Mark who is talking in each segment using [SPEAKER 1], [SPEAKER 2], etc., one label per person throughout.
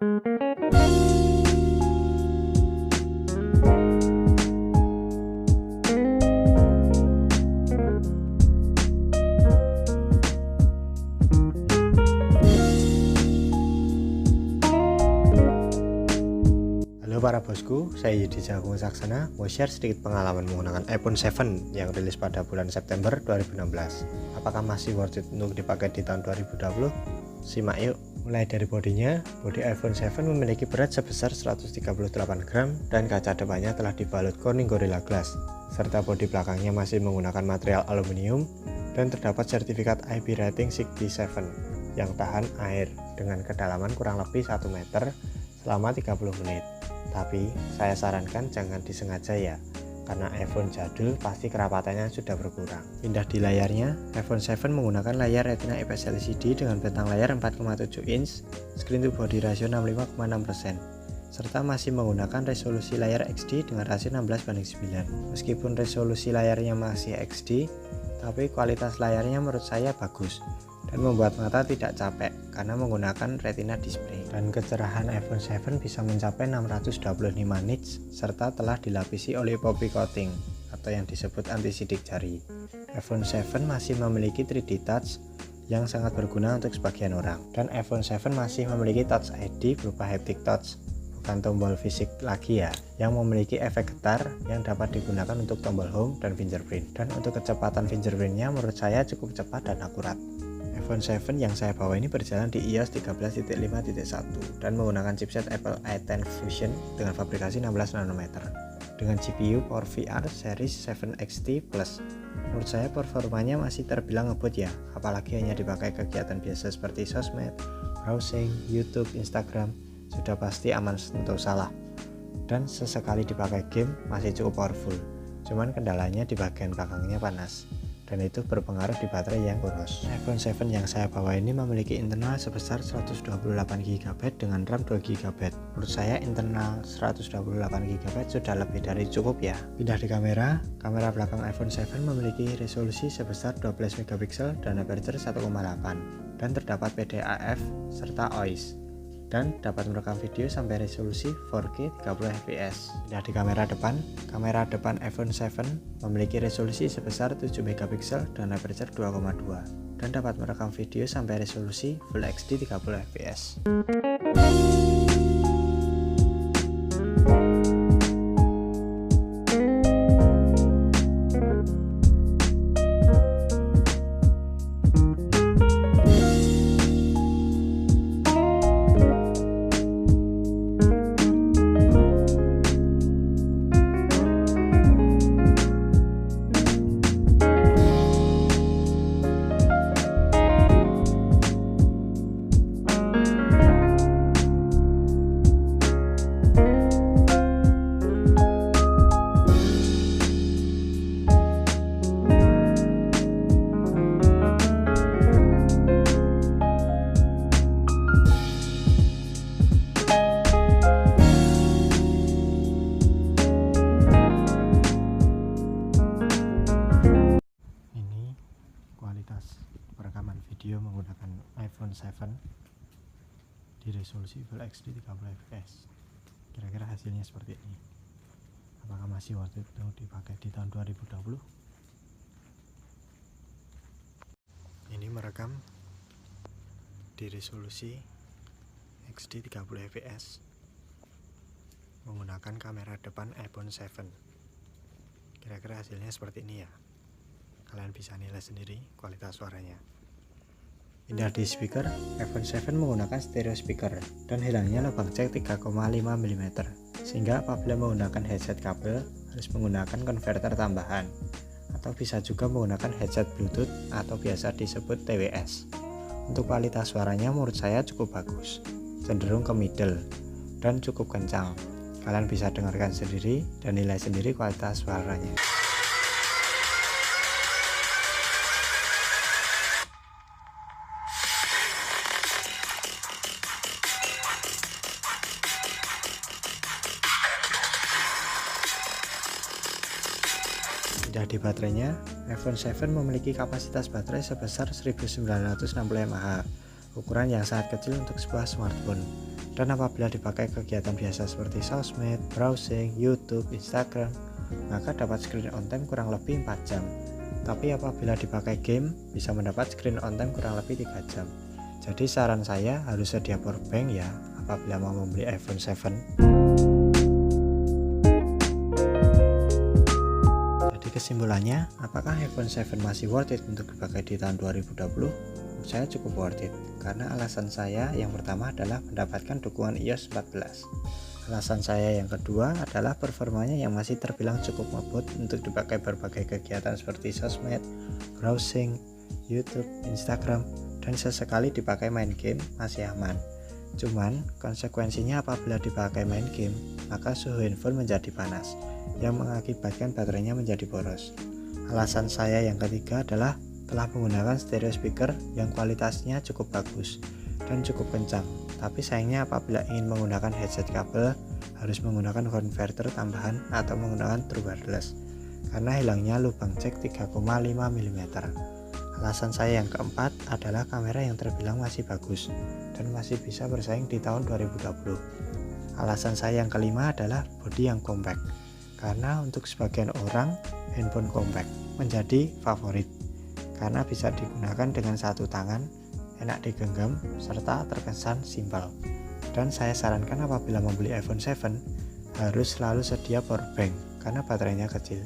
[SPEAKER 1] Halo para bosku, saya Yudi Jagung Saksana mau share sedikit pengalaman menggunakan iPhone 7 yang rilis pada bulan September 2016. Apakah masih worth it untuk dipakai di tahun 2020? Simak yuk. Mulai dari bodinya, bodi iPhone 7 memiliki berat sebesar 138 gram dan kaca depannya telah dibalut Corning Gorilla Glass, serta bodi belakangnya masih menggunakan material aluminium dan terdapat sertifikat IP rating 67 yang tahan air dengan kedalaman kurang lebih 1 meter selama 30 menit. Tapi saya sarankan jangan disengaja ya, karena iPhone jadul pasti kerapatannya sudah berkurang. Pindah di layarnya, iPhone 7 menggunakan layar Retina IPS LCD dengan bentang layar 4,7 inch, screen to body ratio 65,6%, serta masih menggunakan resolusi layar XD dengan rasio 16:9. Meskipun resolusi layarnya masih XD, tapi kualitas layarnya menurut saya bagus dan membuat mata tidak capek karena menggunakan retina display. Dan kecerahan iPhone 7 bisa mencapai 625 nits serta telah dilapisi oleh poppy coating atau yang disebut anti sidik jari. iPhone 7 masih memiliki 3D Touch yang sangat berguna untuk sebagian orang, dan iPhone 7 masih memiliki Touch ID berupa haptic touch, bukan tombol fisik lagi ya, yang memiliki efek getar yang dapat digunakan untuk tombol home dan fingerprint. Dan untuk kecepatan fingerprintnya menurut saya cukup cepat dan akurat. iPhone 7 yang saya bawa ini berjalan di iOS 13.5.1 dan menggunakan chipset Apple A10 Fusion dengan fabrikasi 16 nanometer dengan GPU Power VR series 7 XT Plus. Menurut saya performanya masih terbilang ngebut ya, apalagi hanya dipakai kegiatan biasa seperti sosmed, browsing, YouTube, Instagram, sudah pasti aman sentuh salah. Dan sesekali dipakai game masih cukup powerful, cuman kendalanya di bagian belakangnya panas, dan itu berpengaruh di baterai yang boros. iPhone 7 yang saya bawa ini memiliki internal sebesar 128GB dengan RAM 2GB. Menurut saya internal 128GB sudah lebih dari cukup ya. Pindah di kamera belakang iPhone 7 memiliki resolusi sebesar 12MP dan aperture 1,8 dan terdapat PDAF serta OIS, dan dapat merekam video sampai resolusi 4K 30fps. Nah, di kamera depan iPhone 7 memiliki resolusi sebesar 7MP dan aperture 2,2 dan dapat merekam video sampai resolusi Full HD 30fps. Perekaman video menggunakan iPhone 7 di resolusi Full HD 30fps. Kira-kira hasilnya seperti ini. Apakah masih worth it untuk dipakai di tahun 2020? Ini merekam di resolusi HD 30fps menggunakan kamera depan iPhone 7. Kira-kira hasilnya seperti ini ya. Kalian bisa nilai sendiri kualitas suaranya. Pindah di speaker, iPhone 7 menggunakan stereo speaker dan hilangnya lubang jack 3,5 mm, sehingga apabila menggunakan headset kabel harus menggunakan konverter tambahan, atau bisa juga menggunakan headset Bluetooth atau biasa disebut TWS. Untuk kualitas suaranya menurut saya cukup bagus, cenderung ke middle dan cukup kencang. Kalian bisa dengarkan sendiri dan nilai sendiri kualitas suaranya. Pindah di baterainya, iPhone 7 memiliki kapasitas baterai sebesar 1960 mAh, ukuran yang sangat kecil untuk sebuah smartphone. Dan apabila dipakai kegiatan biasa seperti sosmed, browsing, YouTube, Instagram, maka dapat screen on time kurang lebih 4 jam. Tapi apabila dipakai game, bisa mendapat screen on time kurang lebih 3 jam. Jadi saran saya harus sedia power bank ya apabila mau membeli iPhone 7. Jadi kesimpulannya, apakah iPhone 7 masih worth it untuk dipakai di tahun 2020? Saya cukup worth it, karena alasan saya yang pertama adalah mendapatkan dukungan iOS 14. Alasan saya yang kedua adalah performanya yang masih terbilang cukup ngebut untuk dipakai berbagai kegiatan seperti sosmed, browsing, YouTube, Instagram, dan sesekali dipakai main game masih aman. Cuman konsekuensinya apabila dipakai main game, maka suhu handphone menjadi panas, yang mengakibatkan baterainya menjadi boros. Alasan saya yang ketiga adalah telah menggunakan stereo speaker yang kualitasnya cukup bagus dan cukup kencang, tapi sayangnya apabila ingin menggunakan headset kabel harus menggunakan konverter tambahan atau menggunakan true wireless karena hilangnya lubang jack 3,5 mm. Alasan saya yang keempat adalah kamera yang terbilang masih bagus dan masih bisa bersaing di tahun 2020. Alasan saya yang kelima adalah bodi yang compact, karena untuk sebagian orang handphone compact menjadi favorit karena bisa digunakan dengan satu tangan, enak digenggam, serta terkesan simpel. Dan saya sarankan apabila membeli iPhone 7 harus selalu sedia power bank karena baterainya kecil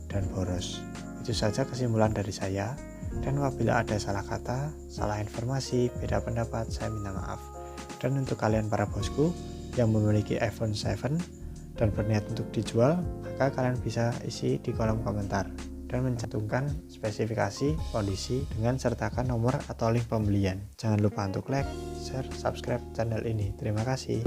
[SPEAKER 1] dan boros. Itu saja kesimpulan dari saya, dan apabila ada salah kata, salah informasi, beda pendapat, saya minta maaf. Dan untuk kalian para bosku yang memiliki iPhone 7 dan berniat untuk dijual, maka kalian bisa isi di kolom komentar dan mencantumkan spesifikasi, kondisi, dengan sertakan nomor atau link pembelian. Jangan lupa untuk like, share, subscribe channel ini. Terima kasih.